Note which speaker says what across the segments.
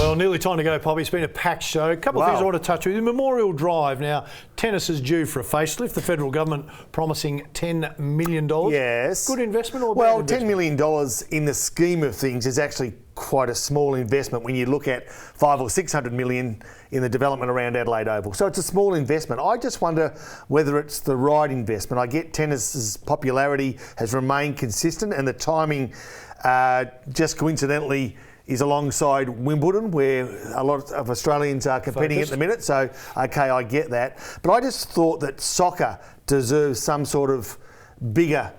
Speaker 1: Well, nearly time to go, Poppy. It's been a packed show. A couple of things I want to touch with you. Memorial Drive. Now, tennis is due for a facelift. The federal government promising $10 million.
Speaker 2: Yes.
Speaker 1: Good investment or bad
Speaker 2: Well,
Speaker 1: investment?
Speaker 2: $10 million in the scheme of things is actually quite a small investment when you look at 500 or 600 million in the development around Adelaide Oval. So it's a small investment. I just wonder whether it's the right investment. I get tennis's popularity has remained consistent, and the timing just coincidentally is alongside Wimbledon, where a lot of Australians are competing at the minute. So, okay, I get that. But I just thought that soccer deserves some sort of bigger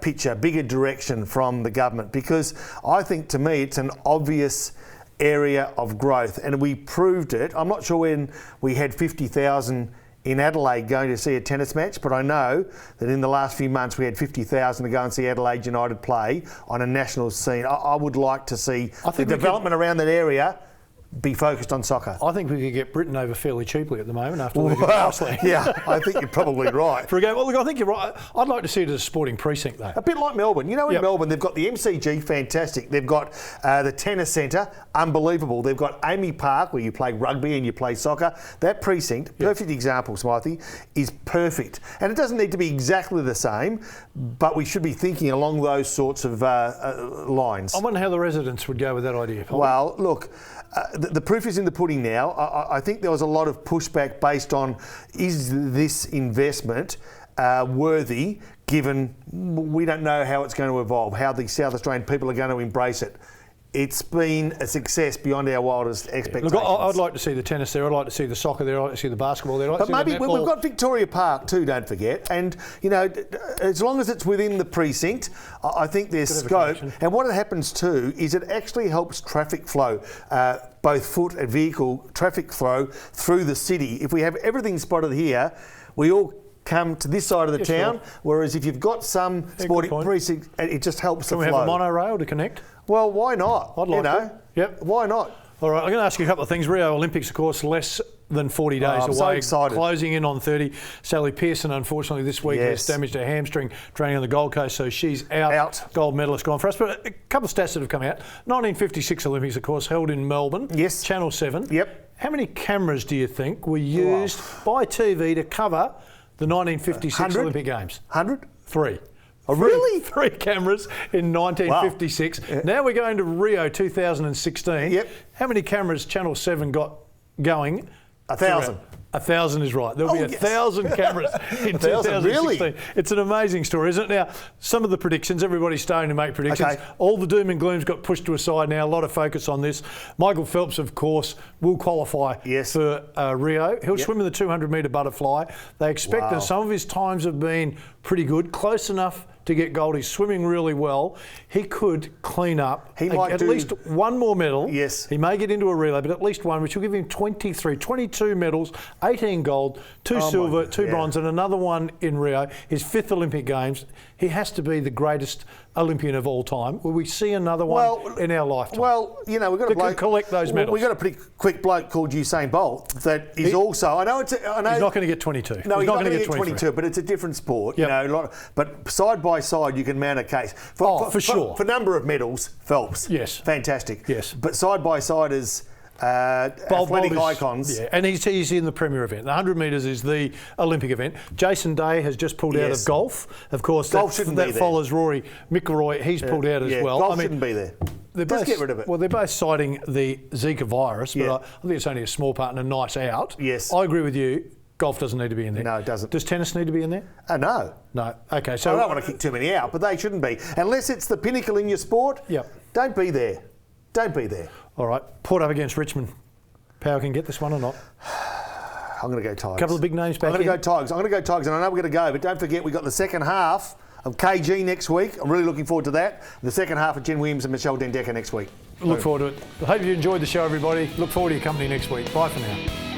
Speaker 2: picture, bigger direction from the government, because I think, to me, it's an obvious area of growth, and we proved it. I'm not sure when we had 50,000 in Adelaide going to see a tennis match, but I know that in the last few months we had 50,000 to go and see Adelaide United play on a national scene. I would like to see the development around that area be focused on soccer.
Speaker 1: I think we could get Britain over fairly cheaply at the moment after losing Iceland.
Speaker 2: Yeah, I think you're probably right.
Speaker 1: For a game, well, look, I think you're right. I'd like to see it as a sporting precinct, though.
Speaker 2: A bit like Melbourne. You know, in Melbourne, they've got the MCG, fantastic. They've got the tennis centre, unbelievable. They've got Amy Park, where you play rugby and you play soccer. That precinct, perfect example, Smythe, is perfect. And it doesn't need to be exactly the same, but we should be thinking along those sorts of lines.
Speaker 1: I wonder how the residents would go with that idea.
Speaker 2: Well, look, the proof is in the pudding now. I think there was a lot of pushback based on, is this investment worthy, given we don't know how it's going to evolve, how the South Australian people are going to embrace it. It's been a success beyond our wildest expectations.
Speaker 1: Look, I'd like to see the tennis there. I'd like to see the soccer there. I'd like to see the basketball there.
Speaker 2: But maybe we've got Victoria Park too, don't forget. And, you know, as long as it's within the precinct, I think there's scope. And what happens too is it actually helps traffic flow, both foot and vehicle traffic flow through the city. If we have everything spotted here, we all come to this side of the town, whereas if you've got some sporting precinct, it just helps the flow.
Speaker 1: Can we have a monorail to connect?
Speaker 2: Well, why not?
Speaker 1: I'd like to.
Speaker 2: Yep. Why not?
Speaker 1: All right, I'm going to ask you a couple of things. Rio Olympics, of course, less than 40 days away.
Speaker 2: I'm so excited.
Speaker 1: Closing in on 30. Sally Pearson, unfortunately, this week has damaged her hamstring training on the Gold Coast, so she's out. Gold medalist gone for us. But a couple of stats that have come out. 1956 Olympics, of course, held in Melbourne.
Speaker 2: Yes.
Speaker 1: Channel 7.
Speaker 2: Yep.
Speaker 1: How many cameras do you think were used by TV to cover the 1956 Olympic Games?
Speaker 2: 100?
Speaker 1: 3.
Speaker 2: Oh, really?
Speaker 1: 3 cameras in 1956. Wow. Now we're going to Rio 2016.
Speaker 2: Yep.
Speaker 1: How many cameras Channel 7 got going?
Speaker 2: 1,000.
Speaker 1: 1,000 is right. There'll be 1,000 cameras in 2016.
Speaker 2: Really?
Speaker 1: It's an amazing story, isn't it? Now, some of the predictions, everybody's starting to make predictions. Okay. All the doom and gloom's got pushed to a side now. A lot of focus on this. Michael Phelps, of course, will qualify for Rio. He'll swim in the 200-metre butterfly. They expect that some of his times have been pretty good, close enough to get gold. He's swimming really well. He could clean up. He might at least one more medal.
Speaker 2: Yes.
Speaker 1: He may get into a relay, but at least one, which will give him 22 medals, 18 gold, 2 silver, 2 bronze, and another one in Rio. His 5th Olympic Games. He has to be the greatest Olympian of all time. Will we see another one in our lifetime?
Speaker 2: Well, you know, we've got a bloke
Speaker 1: collect those medals.
Speaker 2: We've got a pretty quick bloke called Usain Bolt that is also. I know he's
Speaker 1: not going to get 22.
Speaker 2: No, he's not going to get 22. But it's a different sport. You know, but side by side, you can mount a case. For sure. For number of medals, Phelps.
Speaker 1: Yes.
Speaker 2: Fantastic.
Speaker 1: Yes.
Speaker 2: But side by side is athletic icons.
Speaker 1: Yeah, and he's in the premier event. The 100 metres is the Olympic event. Jason Day has just pulled out of golf. Of course, golf that follows Rory McIlroy. He's pulled out as well.
Speaker 2: Golf shouldn't be there. Just get rid of it.
Speaker 1: Well, they're both citing the Zika virus, but I think it's only a small part and a nice out.
Speaker 2: Yes.
Speaker 1: I agree with you. Golf doesn't need to be in there.
Speaker 2: No, it doesn't.
Speaker 1: Does tennis need to be in there?
Speaker 2: No.
Speaker 1: No. Okay, so
Speaker 2: I don't want to kick too many out, but they shouldn't be. Unless it's the pinnacle in your sport, don't be there. Don't be there.
Speaker 1: All right. Port up against Richmond. Power can get this one or not?
Speaker 2: I'm going to go Tigers.
Speaker 1: A couple of big names back
Speaker 2: I'm going to go Tigers. I'm going to go Tigers, and I know we're going to go, but don't forget we've got the second half of KG next week. I'm really looking forward to that. The second half of Jen Williams and Michelle Dendeka next week.
Speaker 1: Look forward to it. I hope you enjoyed the show, everybody. Look forward to your company next week. Bye for now.